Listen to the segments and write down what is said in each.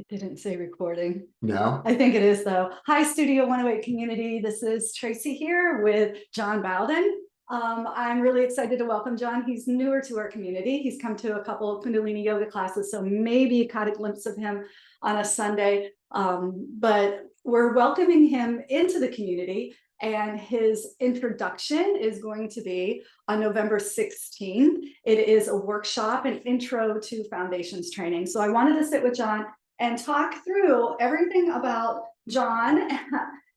It didn't say recording. No? I think it is though. Hi, Studio 108 community. This is Tracy here with John Bowden. I'm really excited to welcome John. He's newer to our community. He's come to a couple of Kundalini yoga classes, so maybe you caught a glimpse of him on a Sunday. But we're welcoming him into the community, and his introduction is going to be on November 16th. It is a workshop, an intro to foundations training. So I wanted to sit with John and talk through everything about John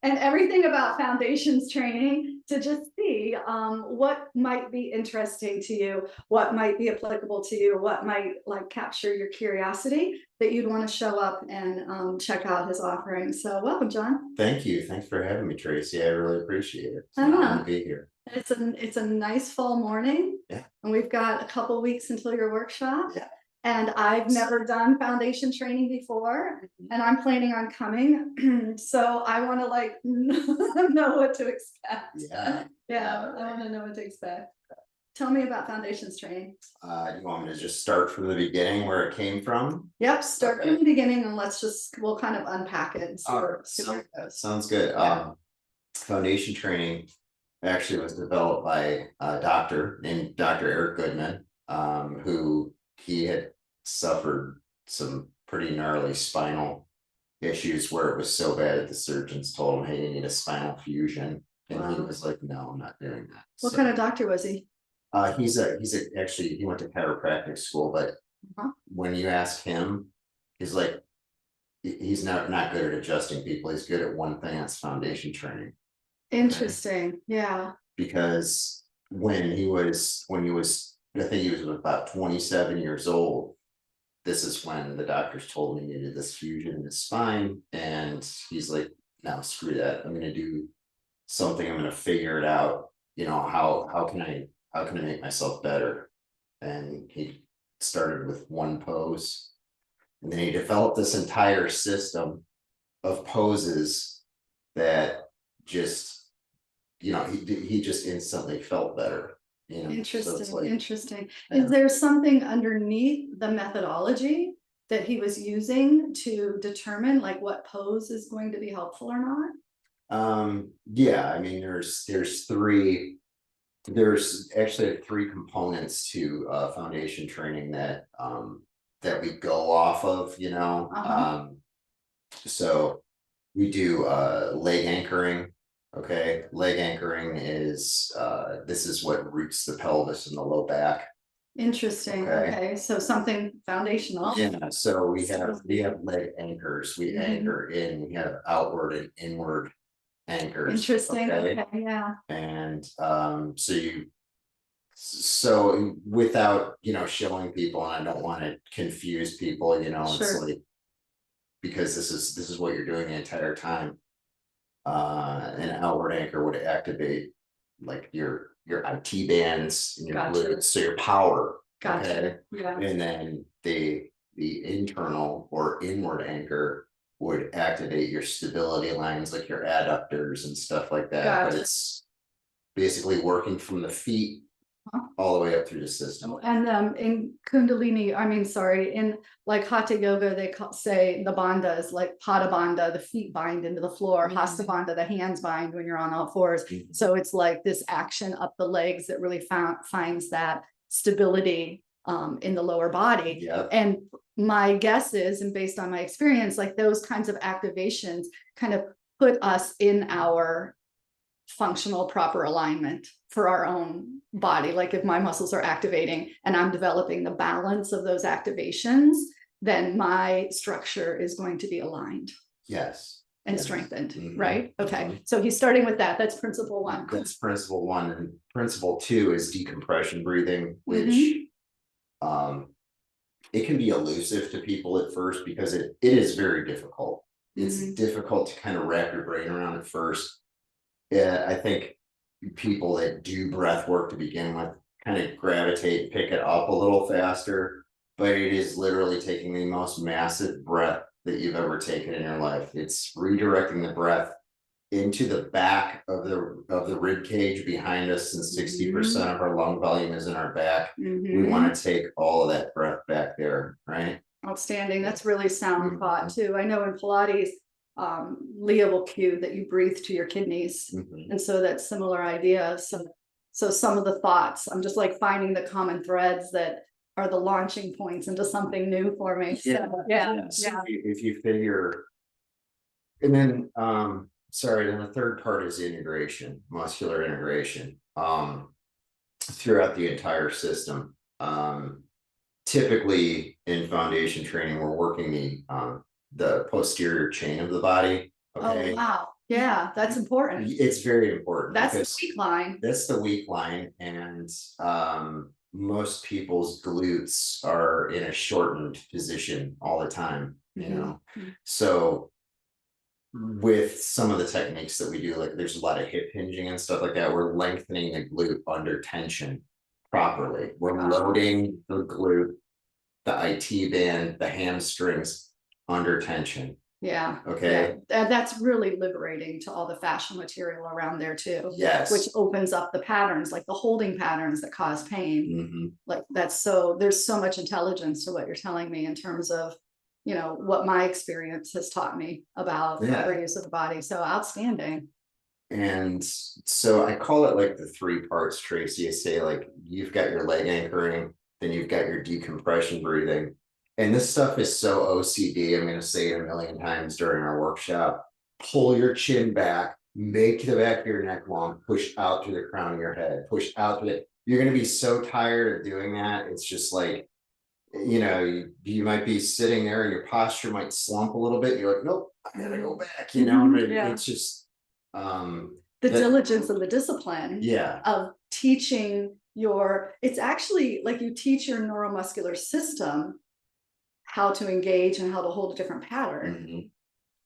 and everything about foundations training to just see what might be interesting to you, what might be applicable to you, what might like capture your curiosity that you'd want to show up and check out his offering. So welcome, John. Thank you. Thanks for having me, Tracy. I really appreciate it. It's I an know. honor to be here. It's a nice fall morning. Yeah. And we've got a couple weeks until your workshop. Yeah. And I've never done foundation training before, and I'm planning on coming. So I want to like know what to expect. Yeah. Yeah, I want to know what to expect. Tell me about foundations training. You want me to just start from the beginning where it came from? Yep, start Okay. from the beginning and we'll kind of unpack it. Sounds good. Yeah. Foundation training actually was developed by a doctor named Dr. Eric Goodman, who he had suffered some pretty gnarly spinal issues where it was so bad that the surgeons told him, hey, you need a spinal fusion. And he was like, no, I'm not doing that. What kind of doctor was he? Actually, he went to chiropractic school, but when you ask him, he's like, he's not good at adjusting people. He's good at one thing, that's foundation training. Interesting. Okay. Yeah. Because when he was, I think he was about 27 years old, this is when the doctors told me he needed this fusion in his spine. And he's like, no, screw that. I'm going to do something. I'm going to figure it out. You know, how can I make myself better? And he started with one pose. And then he developed this entire system of poses that just, you know, he just instantly felt better. You know, interesting. so like, interesting. Yeah. Is there something underneath the methodology that he was using to determine like what pose is going to be helpful or not? Yeah, I mean, there's actually three components to foundation training that we go off of, you know. So we do leg anchoring. Okay, leg anchoring is this is what roots the pelvis and the low back. Interesting. Okay, so something foundational. Yeah, so we have leg anchors. We anchor in, we have outward and inward anchors. Interesting. Okay, yeah. And so without, you know, showing people, and I don't want to confuse people, you know, it's like, because this is what you're doing the entire time. An outward anchor would activate like your IT bands and your glutes, so your power. Okay. Yeah. And then the internal or inward anchor would activate your stability lines, like your adductors and stuff like that. But it's basically working from the feet all the way up through the system. And in Kundalini, in like Hatha Yoga, they say the bandhas, like Pada Bandha, the feet bind into the floor, Hasta Bandha, the hands bind when you're on all fours. So it's like this action up the legs that really finds that stability in the lower body. Yep. And my guess is, and based on my experience, like those kinds of activations kind of put us in our functional proper alignment for our own body. Like if my muscles are activating and I'm developing the balance of those activations, then my structure is going to be aligned. Yes. And strengthened, right? Okay. So he's starting with that. That's principle one. That's principle one. And principle two is decompression breathing, which it can be elusive to people at first because it is very difficult. It's difficult to kind of wrap your brain around at first. Yeah, I think people that do breath work to begin with kind of gravitate, pick it up a little faster, but it is literally taking the most massive breath that you've ever taken in your life. It's redirecting the breath into the back of the rib cage behind us, since 60% of our lung volume is in our back. We want to take all of that breath back there, right? Outstanding. That's really sound Mhm. thought too. I know in Pilates, Leah will cue that you breathe to your kidneys. Mhm. And so that similar idea. So some of the thoughts, I'm just like finding the common threads that are the launching points into something new for me. Yeah, So, yeah. so if you figure, and then, sorry, then the third part is integration, muscular integration, throughout the entire system. Typically in foundation training, we're working the posterior chain of the body. Oh, Okay. wow. Yeah, that's important. It's very important That's the because weak line. that's the weak line, and most people's glutes are in a shortened position all the time, you know. So with some of the techniques that we do, like there's a lot of hip hinging and stuff like that, we're lengthening the glute under tension properly. We're loading the glute, the IT band, the hamstrings under tension. Yeah. Okay. Yeah. That's really liberating to all the fascial material around there too. Yes. Which opens up the patterns, like the holding patterns that cause pain. Like there's so much intelligence to what you're telling me in terms of, what my experience has taught me about proper use of the body. So outstanding. And so I call it like the three parts, Tracy. I say like you've got your leg anchoring, then you've got your decompression breathing. And this stuff is so OCD. I'm going to say it a million times during our workshop. Pull your chin back, make the back of your neck long, push out to the crown of your head, push out to it. You're going to be so tired of doing that. It's just like, you might be sitting there and your posture might slump a little bit. You're like, nope, I gotta go back, It's just the diligence and the discipline of teaching it's actually like you teach your neuromuscular system how to engage and how to hold a different pattern.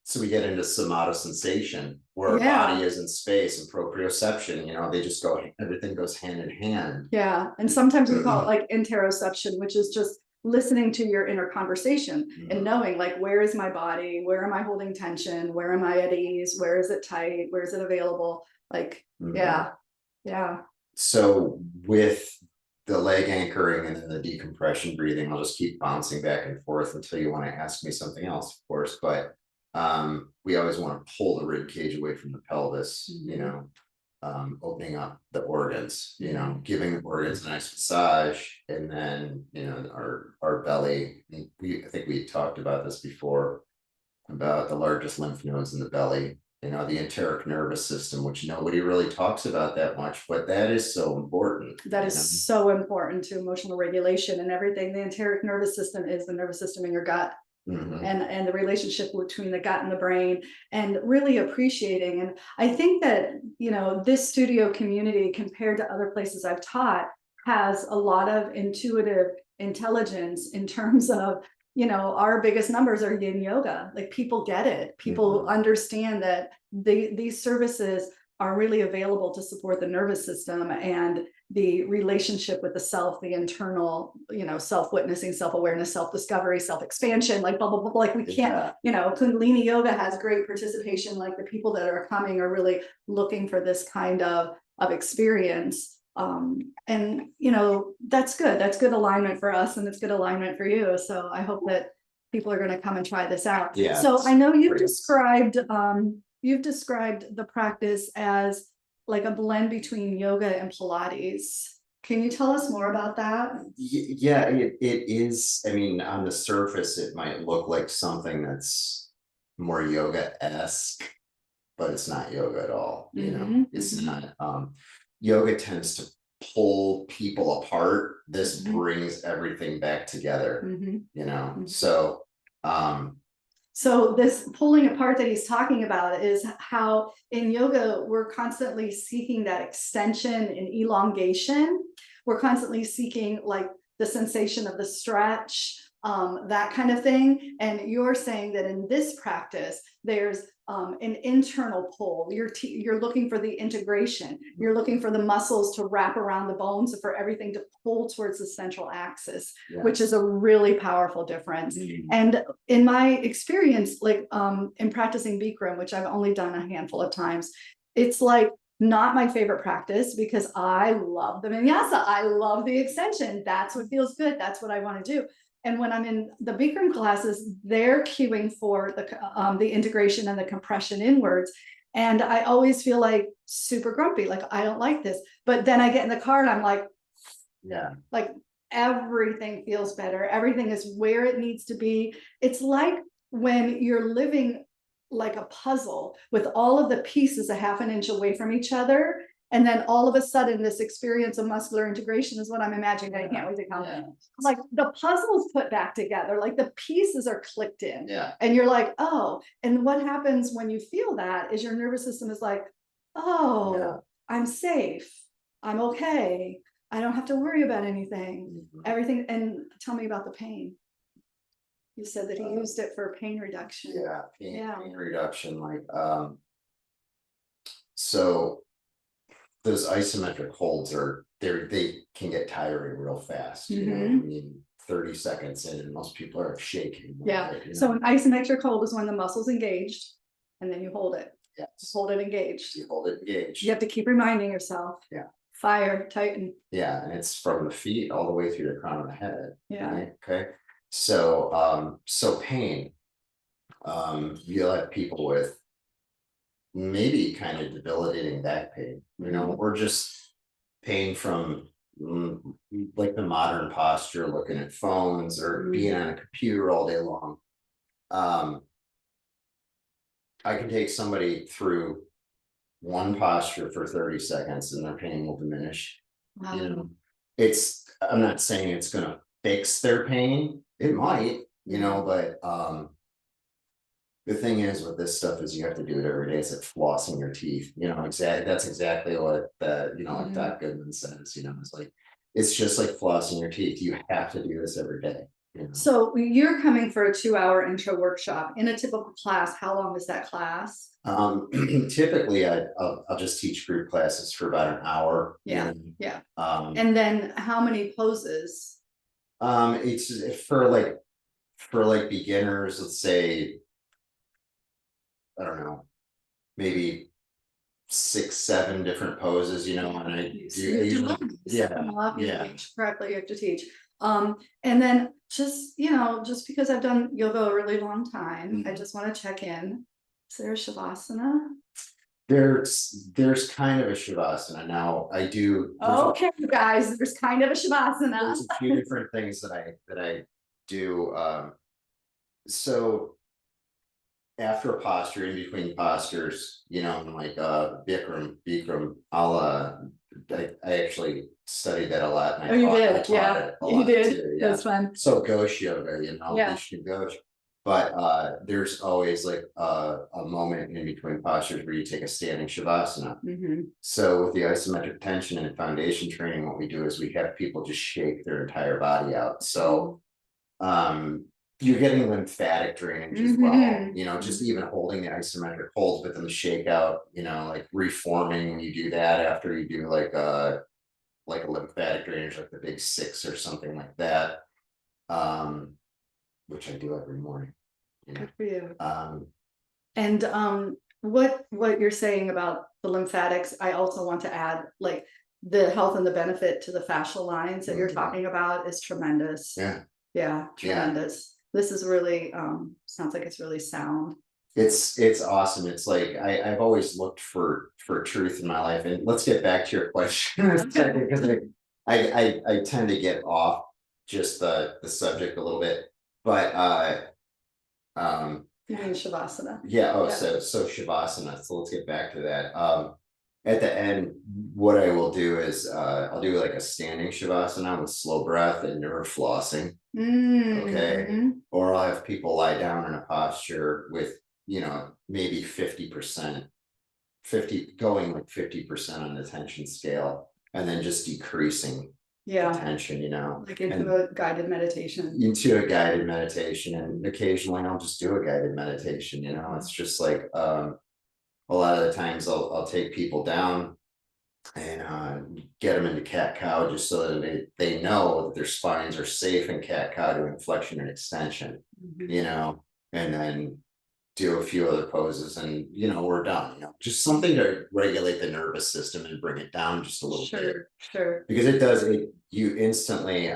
So we get into somatosensation, where our body is in space, and proprioception, they just go, everything goes hand in hand. Yeah. And sometimes we call it like interoception, which is just listening to your inner conversation and knowing like, where is my body? Where am I holding tension? Where am I at ease? Where is it tight? Where is it available? Like, yeah. So with the leg anchoring and then the decompression breathing, I'll just keep bouncing back and forth until you want to ask me something else, of course. But we always want to pull the rib cage away from the pelvis, opening up the organs, giving the organs a nice massage, and then our belly. I think we talked about this before, about the largest lymph nodes in the belly, the enteric nervous system, which nobody really talks about that much, but that is so important. That is so important to emotional regulation and everything. The enteric nervous system is the nervous system in your gut. And the relationship between the gut and the brain, and really appreciating. And I think that, this studio community compared to other places I've taught has a lot of intuitive intelligence in terms of, our biggest numbers are yin yoga. Like people get it. People understand that these services are really available to support the nervous system and the relationship with the self, the internal, self-witnessing, self-awareness, self-discovery, self-expansion, like blah, blah, blah, like we can't, Kundalini yoga has great participation. Like the people that are coming are really looking for this kind of experience. And that's good. That's good alignment for us, and it's good alignment for you. So I hope that people are going to come and try this out. Yeah. So I know you've described the practice as like a blend between yoga and Pilates. Can you tell us more about that? Yeah, it is. I mean, on the surface, it might look like something that's more yoga-esque, but it's not yoga at all. It's not. Yoga tends to pull people apart. This brings everything back together. So this pulling apart that he's talking about is how in yoga, we're constantly seeking that extension and elongation. We're constantly seeking like the sensation of the stretch, that kind of thing. And you're saying that in this practice, there's an internal pull. You're looking for the integration. You're looking for the muscles to wrap around the bones, for everything to pull towards the central axis, which is a really powerful difference. And in my experience, like in practicing Bikram, which I've only done a handful of times, it's like not my favorite practice because I love the vinyasa. I love the extension. That's what feels good. That's what I want to do. And when I'm in the Bikram classes, they're cueing for the integration and the compression inwards. And I always feel like super grumpy, like I don't like this. But then I get in the car and I'm like, Yeah. like everything feels better. Everything is where it needs to be. It's like when you're living like a puzzle with all of the pieces a half an inch away from each other. And then all of a sudden, this experience of muscular integration is what I'm imagining. I can't wait to come. Yeah. Like the puzzle's put back together, like the pieces are clicked in. Yeah. And you're like, oh, and what happens when you feel that is your nervous system is like, oh, Yeah. I'm safe. I'm okay. I don't have to worry about anything. Everything. And tell me about the pain. You said that he used it for pain reduction. Yeah, Yeah. pain reduction, like so those isometric holds they can get tiring real fast. You know, I mean 30 seconds in and most people are shaking. Yeah. Like, So an isometric hold is when the muscle's engaged and then you hold it. Yeah. Just hold it engaged. You hold it engaged. You have to keep reminding yourself. Yeah. Fire, tighten. Yeah, and it's from the feet all the way through the crown of the head. Yeah. Right? Okay. So so pain. You'll have people with maybe kind of debilitating back pain, you know, or just pain from like the modern posture, looking at phones or being on a computer all day long. I can take somebody through one posture for 30 seconds and their pain will diminish. Wow. You know, I'm not saying it's gonna fix their pain. It might, you know, but the thing is with this stuff is you have to do it every day. It's like flossing your teeth, you know, that's exactly what like Doc Goodman says, you know, it's just like flossing your teeth. You have to do this every day. You know? So you're coming for a 2-hour intro workshop. In a typical class, how long is that class? Typically I'll just teach group classes for about an hour. Yeah. And, Yeah. And then how many poses? It's for like beginners, let's say, I don't know, maybe 6, 7 different poses, you know, and I usually, yeah. Correctly, you have to teach. And then just because I've done yoga a really long time, I just want to check in. Is there a shavasana? There's kind of a shavasana. Now I do. Okay, you guys, there's kind of a shavasana. There's a few different things that I do. So after a posture, in between postures, you know, like Bikram, I actually studied that a lot. And you did, yeah, you did. Too, yeah. That's fun. So Ghosh yoga, you know, Yeah. Vishnu Ghosh. But there's always like a moment in between postures where you take a standing shavasana. So with the isometric tension and foundation training, what we do is we have people just shake their entire body out. So you're getting lymphatic drainage as well, you know, just even holding the isometric holds, but then the shakeout, you know, like reforming when you do that after you do like a lymphatic drainage, like the big 6 or something like that. Which I do every morning. You know? Good for you. And what you're saying about the lymphatics, I also want to add, like the health and the benefit to the fascial lines that you're talking about is tremendous. Yeah, tremendous. This is really sounds like it's really sound. It's awesome. It's like I've always looked for truth in my life. And let's get back to your question because I tend to get off just the subject a little bit. But you mean shavasana? Yeah. So shavasana. So let's get back to that. At the end, what I will do is I'll do like a standing shavasana with slow breath and nerve flossing. Okay. Or I'll have people lie down in a posture with, you know, maybe 50%, going like 50% on the tension scale, and then just decreasing attention, you know, like into a guided meditation. And occasionally I'll just do a guided meditation, you know. It's just like a lot of the times I'll take people down and get them into cat-cow just so that they know that their spines are safe in cat-cow doing flexion and extension, you know, and then do a few other poses and, you know, we're done, you know, just something to regulate the nervous system and bring it down just a little bit. Sure. Because it does, you instantly,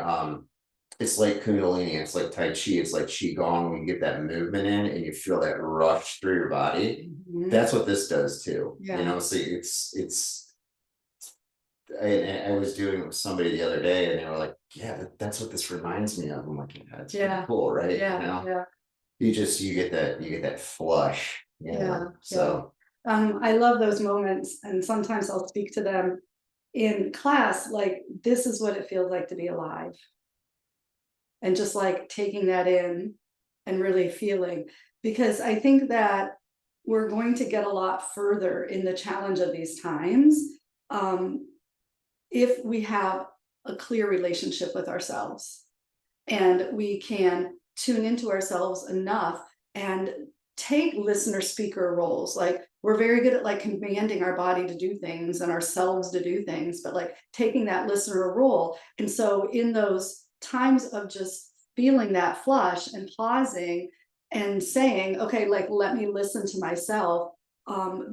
it's like Kundalini, it's like Tai Chi, it's like Qigong, when you get that movement in and you feel that rush through your body. Mhm. That's what this does too. Yeah. You know, so I was doing it with somebody the other day and they were like, yeah, that's what this reminds me of. I'm like, yeah, that's pretty Yeah. cool, right? Yeah, You know, yeah, you get that flush, you yeah, know, so. I love those moments, and sometimes I'll speak to them in class, like, this is what it feels like to be alive. And just like taking that in and really feeling, because I think that we're going to get a lot further in the challenge of these times, um, if we have a clear relationship with ourselves and we can tune into ourselves enough and take listener speaker roles. Like, we're very good at like commanding our body to do things and ourselves to do things, but like taking that listener role. And so in those times of just feeling that flush and pausing and saying, okay, like, let me listen to myself,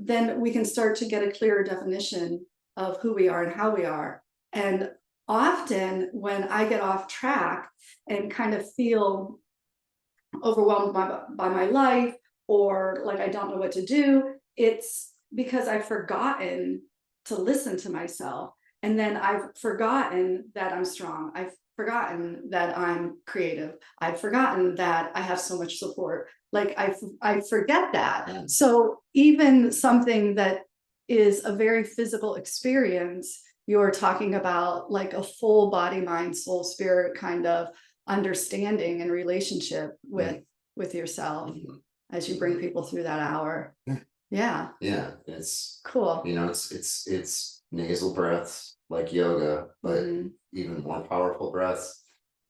then we can start to get a clearer definition of who we are and how we are. And often when I get off track and kind of feel overwhelmed by my life, or like I don't know what to do, it's because I've forgotten to listen to myself. And then I've forgotten that I'm strong. I've forgotten that I'm creative. I've forgotten that I have so much support. Like I forget that. So even something that is a very physical experience, you're talking about like a full body, mind, soul, spirit kind of understanding and relationship with yourself as you bring people through that hour. Yeah. Yeah, it's Cool. you know, it's nasal breaths like yoga, but even more powerful breaths.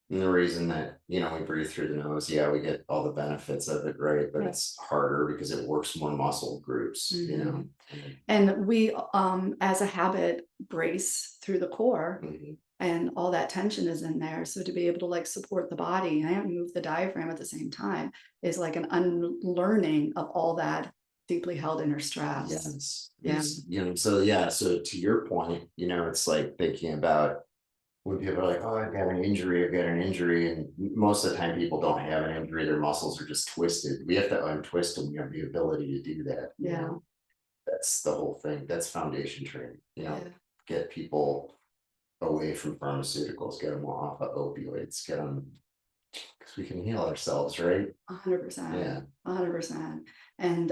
And the reason that, you know, we breathe through the nose, yeah, we get all the benefits of it, right? But it's harder because it works more muscle groups, you know. And we as a habit brace through the core, and all that tension is in there. So to be able to like support the body and move the diaphragm at the same time is like an unlearning of all that deeply held inner stress. Yes. Yeah. You know, so yeah, so to your point, you know, it's like thinking about when people are like, oh, I've got an injury, I've got an injury. And most of the time people don't have an injury, their muscles are just twisted. We have to untwist them. We have the ability to do that. You Yeah. know? That's the whole thing. That's foundation training, you know, Yeah. get people away from pharmaceuticals, get them off of opioids, get them, because we can heal ourselves, right? 100%. Yeah. 100%. And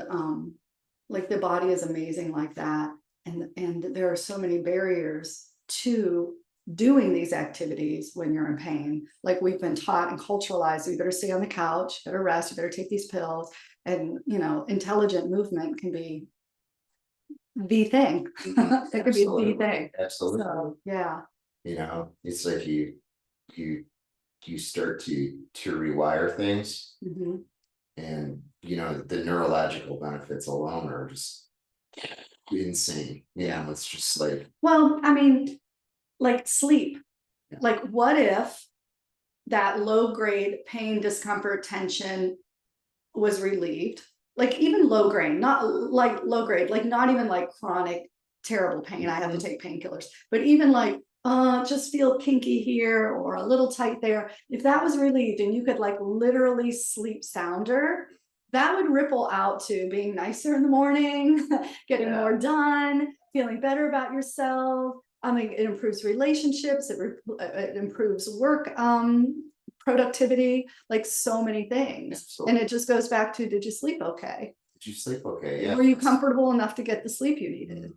like the body is amazing like that. And there are so many barriers to doing these activities when you're in pain. Like we've been taught and culturalized, you better stay on the couch, you better rest, you better take these pills. And you know, intelligent movement can be the thing. It could be the thing. Absolutely. So yeah. You know, it's like you start to rewire things, and you know the neurological benefits alone are just insane. You know, it's just like, Well, I mean, like sleep. yeah. Like what if that low grade pain, discomfort, tension was relieved? Like even low grade, not like low grade, like not even like chronic terrible pain, I have to take painkillers, but even like just feel kinky here or a little tight there. If that was relieved and you could like literally sleep sounder, that would ripple out to being nicer in the morning, getting more done, feeling better about yourself. I mean, it improves relationships, it improves work productivity, like so many things. Absolutely. And it just goes back to, did you sleep okay? Did you sleep okay? Yeah. Were you comfortable enough to get the sleep you needed?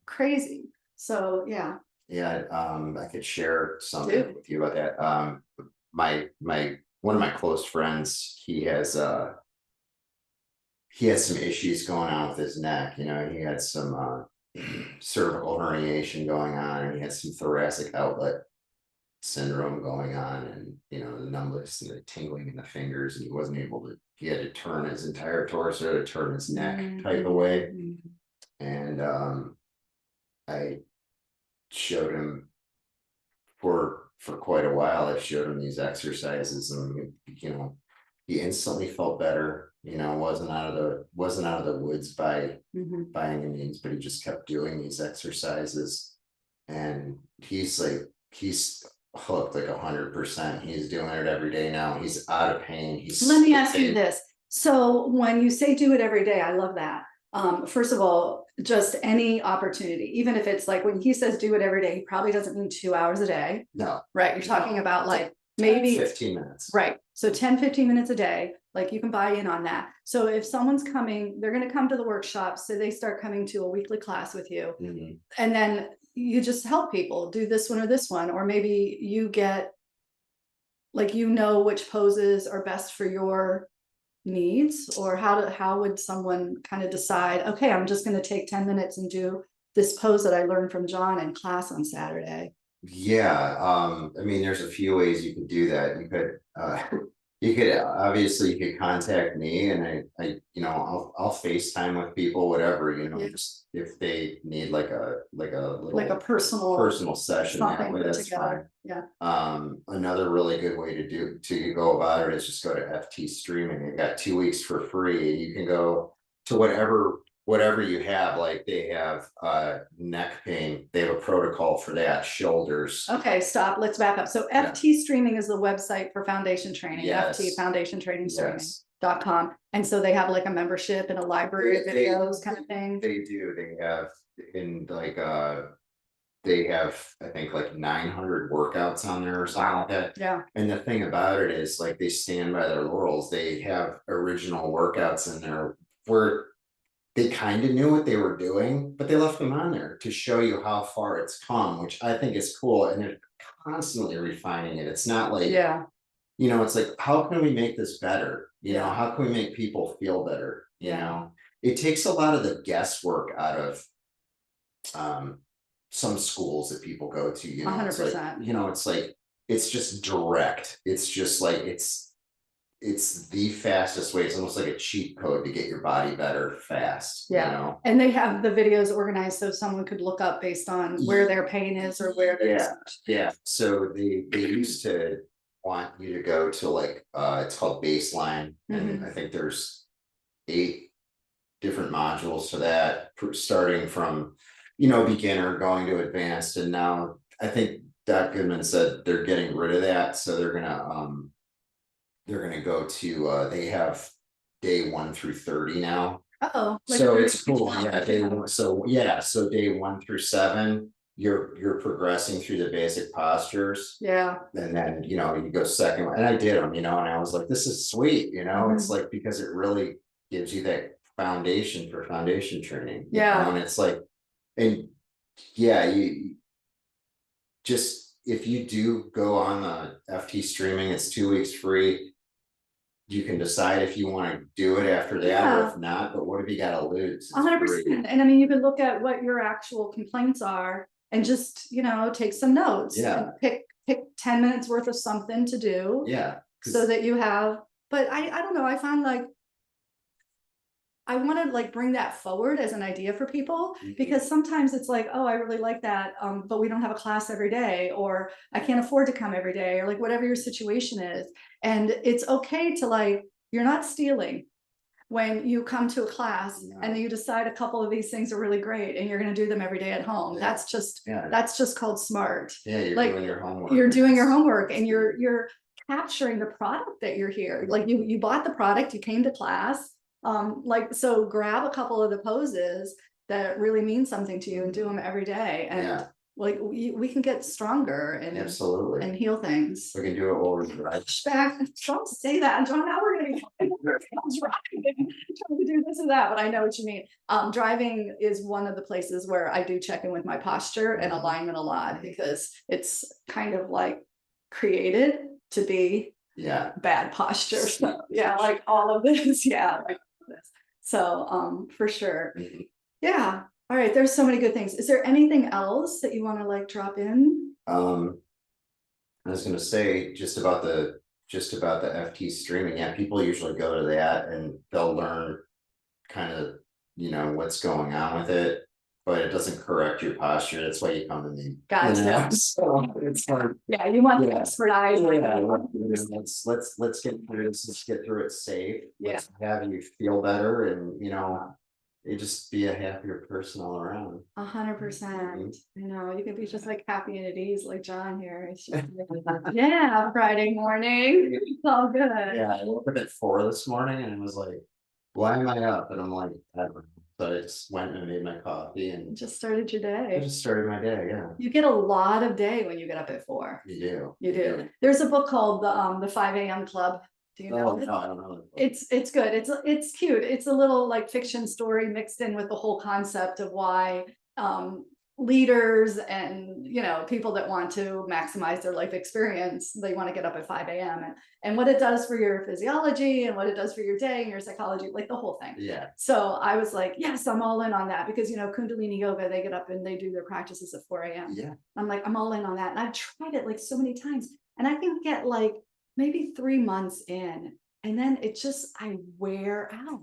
Crazy. So yeah. Yeah, I could share something with you about that. My one of my close friends, he has some issues going on with his neck. You know, he had some cervical herniation going on, and he had some thoracic outlet syndrome going on, and you know, the numbness and the tingling in the fingers, and he wasn't able to, he had to turn his entire torso to turn his neck type of way. And I showed him for quite a while. I showed him these exercises, and you know, he instantly felt better. You know, wasn't out of the woods by any means, but he just kept doing these exercises, and he's hooked like 100%. He's doing it every day now. He's out of pain. Let me ask you this. So when you say do it every day, I love that. First of all, just any opportunity, even if it's like when he says do it every day, he probably doesn't mean 2 hours a day. No. Right. You're talking about like maybe 15 minutes. Right. So 10-15 minutes a day, like you can buy in on that. So if someone's coming, they're going to come to the workshop. So they start coming to a weekly class with you. And then you just help people do this one or this one, or maybe you get like, which poses are best for your needs, or how would someone kind of decide, okay, I'm just going to take 10 minutes and do this pose that I learned from John in class on Saturday. Yeah, I mean, there's a few ways you could do that. You could obviously you could contact me, and I'll FaceTime with people, whatever, just if they need like a little personal session that way, that's fine. Yeah. Another really good way to go about it is just go to FT streaming. You got 2 weeks for free, and you can go to whatever you have. Like they have neck pain, they have a protocol for that, shoulders. Okay, stop, let's back up. So FT streaming is the website for foundation training. Yes. FT foundation training Yes. streaming.com. And so they have like a membership and a library of videos kind of thing. They do. They have they have, I think, like 900 workouts on there or something like that. Yeah. And the thing about it is, like, they stand by their laurels. They have original workouts in there where they kind of knew what they were doing, but they left them on there to show you how far it's come, which I think is cool. And they're constantly refining it. It's not like, it's like, how can we make this better? How can we make people feel better? You know, it takes a lot of the guesswork out of some schools that people go to, 100%. It's like, it's just direct. It's just like, it's the fastest way. It's almost like a cheat code to get your body better fast. And they have the videos organized so someone could look up based on where their pain is or where their so they used to want you to go to like it's called baseline, and I think there's 8 different modules to that, starting from beginner going to advanced, and now I think Dr. Goodman said they're getting rid of that, so they're gonna go to they have day 1 through 30 now. So it's cool. So day 1 through 7, you're progressing through the basic postures. And then you go second, and I did them, and I was like, this is sweet. It's like, because it really gives you that foundation for foundation training. And it's like, and you just, if you do go on the FT streaming, it's 2 weeks free. You can decide if you want to do it after that, or if not, but what have you got to lose? 100%. And I mean, you can look at what your actual complaints are and just, take some notes. And pick 10 minutes worth of something to do. So that you have, but I don't know, I find like, I want to like bring that forward as an idea for people, because sometimes it's like, oh, I really like that, but we don't have a class every day, or I can't afford to come every day, or like whatever your situation is. And it's okay to like, you're not stealing when you come to a class and you decide a couple of these things are really great and you're going to do them every day at home. That's just called smart. You're like, doing your homework. You're doing your homework, and you're capturing the product that you're here. Like you bought the product, you came to class. So grab a couple of the poses that really mean something to you and do them every day. And like we can get stronger and absolutely and heal things. We can do it while we're driving. Don't say that, John. Now we're gonna driving, trying to do this and that, but I know what you mean. Driving is one of the places where I do check in with my posture and alignment a lot, because it's kind of like created to be bad posture. So, like all of this. So for sure. All right, there's so many good things. Is there anything else that you want to like drop in? I was gonna say just about the FT streaming. People usually go to that and they'll learn kind of what's going on with it, but it doesn't correct your posture. That's why you come to me. Gotcha. So it's like, you want the expert eyes. Let's get through this. Let's get through it safe. Let's have you feel better, and you just be a happier person all around. 100%. I know, you can be just like happy and at ease like John here. It's just like, yeah, Friday morning, it's all good. Yeah, I woke up at 4 this morning and it was like, why am I up? And I'm like, I don't know. So I just went and made my coffee You and just started your I day. just started my day. Yeah, You get a lot of day when you get up at 4. you do. You do. There's a book called the 5 a.m. Club. Do you know Oh, it? no, I don't know. It's good. It's cute. It's a little like fiction story mixed in with the whole concept of why leaders and people that want to maximize their life experience, they want to get up at 5 a.m. and what it does for your physiology and what it does for your day and your psychology, like the whole thing. Yeah. So I was like, yes, I'm all in on that because Kundalini yoga, they get up and they do their practices at 4 a.m. Yeah. I'm like, I'm all in on that. And I've tried it like so many times. And I can get like maybe 3 months in. And then I wear out.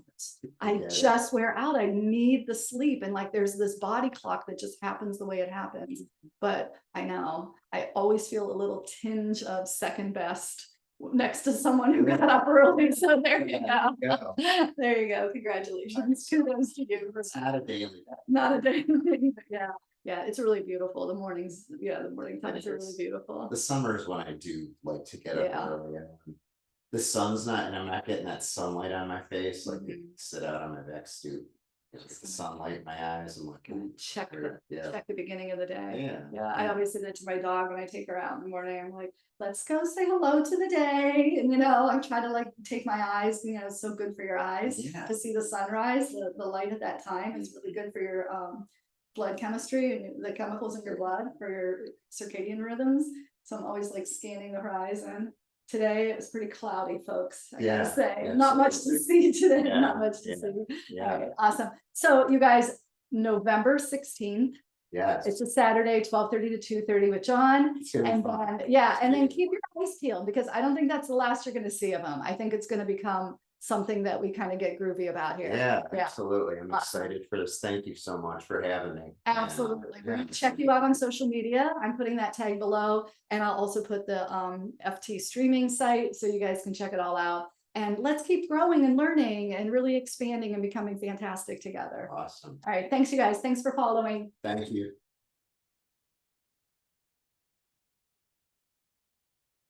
I just wear out. I need the sleep. And like there's this body clock that just happens the way it happens. But I know I always feel a little tinge of second best next to someone who got up early. So there you go. There you go. Congratulations. Kudos to you. Not a daily. Not a daily thing, but yeah. Yeah, it's really beautiful. The mornings, the morning times are really beautiful. The summer is when I do like to get up early. The sun's not, and I'm not getting that sunlight on my face. Like sit out on my back stoop, get the sunlight in my eyes, and look and check the beginning of the day. Yeah. I always say that to my dog when I take her out in the morning. I'm like, let's go say hello to the day. And I try to like take my eyes, it's so good for your eyes to see the sunrise. The light at that time is really good for your blood chemistry and the chemicals in your blood for your circadian rhythms. So I'm always like scanning the horizon. Today it was pretty cloudy, folks. I gotta say, not much to see today. Not much to see. All right, awesome. So you guys, November 16th. Yes. It's a Saturday, 12:30 to 2:30 with John. And then keep your eyes peeled because I don't think that's the last you're gonna see of him. I think it's gonna become something that we kind of get groovy about here. Yeah, absolutely. I'm excited for this. Thank you so much for having me. Absolutely. We're gonna check you out on social media. I'm putting that tag below, and I'll also put the FT streaming site so you guys can check it all out. And let's keep growing and learning and really expanding and becoming fantastic together. Awesome. All right. Thanks, you guys. Thanks for following. Thank you.